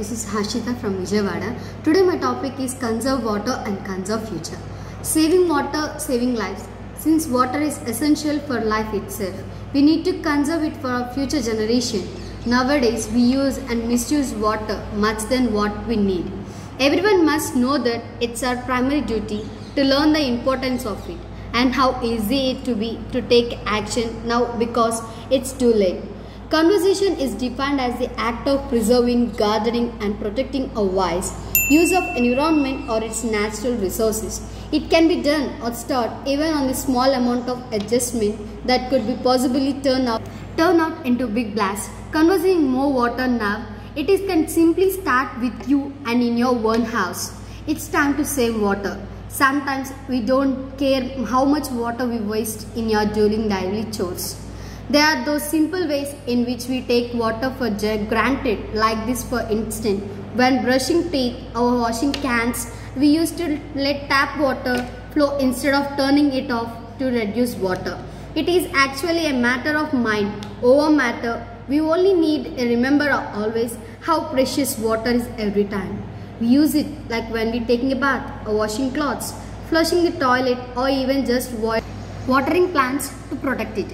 this is Harshita from Vijayawada. Today my topic is conserve water and conserve future. Saving water, saving lives. Since water is essential for life itself, we need to conserve it for our future generation. Nowadays we use and misuse water much than what we need. Everyone must know that it's our primary duty to learn the importance of it and how easy it to be to take action now because it's too late. Conservation is defined as the act of preserving, gathering and protecting a wise use of environment or its natural resources. It can be done or start even on a small amount of adjustment that could be possibly turn out into big blasts. Conserving more water now, can simply start with you and in your own house. It's time to save water. Sometimes we don't care how much water we waste during daily chores. There are those simple ways in which we take water for granted, like this for instance. When brushing teeth or washing cans, we used to let tap water flow instead of turning it off to reduce water. It is actually a matter of mind over matter. We only need to remember always how precious water is every time. We use it like when we're taking a bath or washing clothes, flushing the toilet or even just watering plants to protect it.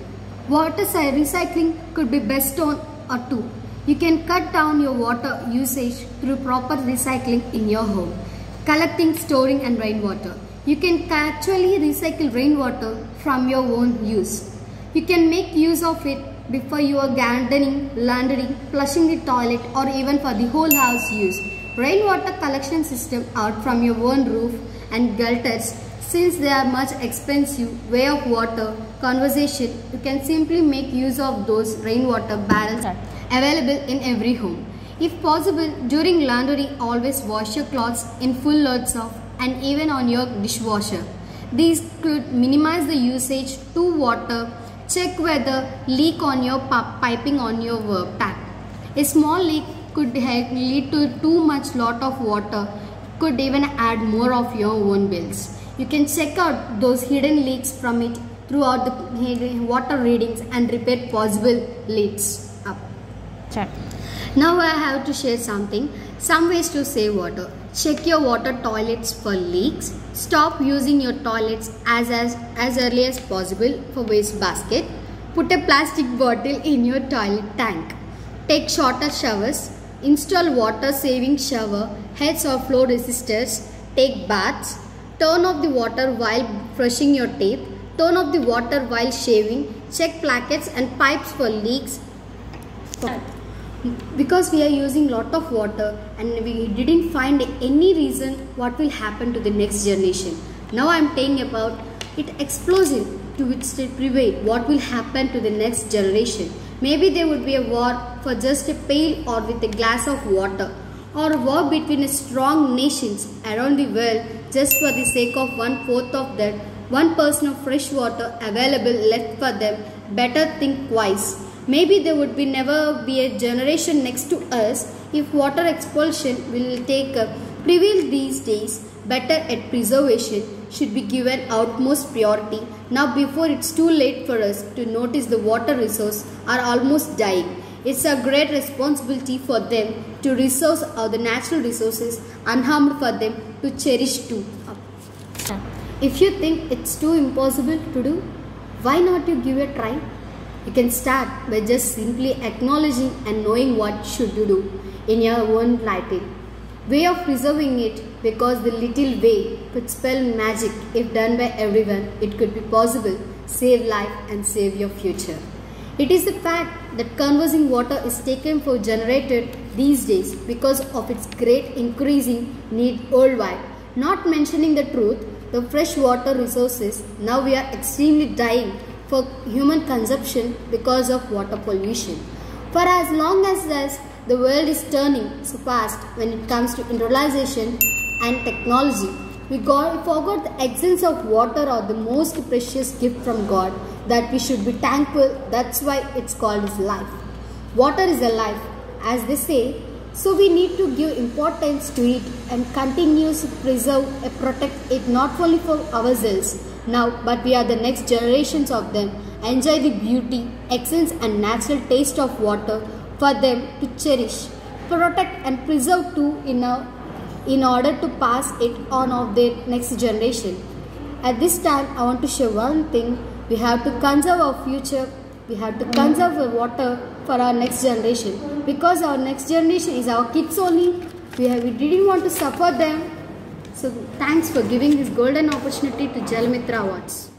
Water recycling could be best on a tool. You can cut down your water usage through proper recycling in your home, collecting, storing and rainwater. You can actually recycle rainwater from your own use. You can make use of it before you are gardening, laundry, flushing the toilet or even for the whole house use. Rainwater collection system out from your own roof and gutters. Since they are much expensive way of water conservation, you can simply make use of those rainwater barrels available in every home. If possible, during laundry, always wash your clothes in full loads of and even on your dishwasher. These could minimize the usage to water. Check whether leak on your piping on your tap. A small leak could lead to too much lot of water, could even add more of your own bills. You can check out those hidden leaks from it throughout the water readings and repair possible leaks up. Check. Now I have to share some ways to save water. Check your water toilets for leaks. Stop using your toilets as early as possible for waste basket. Put a plastic bottle in your toilet tank. Take shorter showers. Install water saving shower heads or flow resistors. Take baths. Turn off the water while brushing your teeth. Turn off the water while shaving. Check plackets and pipes for leaks. Because we are using lot of water and we didn't find any reason what will happen to the next generation. Now I am saying about it explosion to which they prevail. What will happen to the next generation? Maybe there would be a war for just a pail or with a glass of water, or a war between strong nations around the world just for the sake of 1/4 of that 1% of fresh water available left for them. Better think twice. Maybe there would never be a generation next to us if water expulsion will prevail these days. Better at preservation should be given utmost priority now before it's too late for us to notice the water resources are almost dying. It's a great responsibility for them to resource all the natural resources unharmed for them to cherish too. If you think it's too impossible to do, why not you give a try? You can start by just simply acknowledging and knowing what should you do in your own lighting way of preserving it, because the little way could spell magic. If done by everyone, it could be possible. Save life and save your future. It is the fact that conserving water is taken for granted these days because of its great increasing need worldwide. Not mentioning the truth, the fresh water resources now we are extremely dying for human consumption because of water pollution. For as long as the world is turning so fast when it comes to industrialization and technology, we forgot the essence of water or the most precious gift from God that we should be thankful. That's why it's called as life. Water is a life, as they say, so we need to give importance to it and continuously preserve and protect it not only for ourselves now, but we are the next generations of them. Enjoy the beauty, essence and natural taste of water for them to cherish. protect and preserve too in order to pass it on of their next generation. At this time, I want to share one thing. We have to conserve our future. We have to conserve the water for our next generation, because our next generation is our kids only. We didn't want to suffer them. So thanks for giving this golden opportunity to Jal Mitra Awards.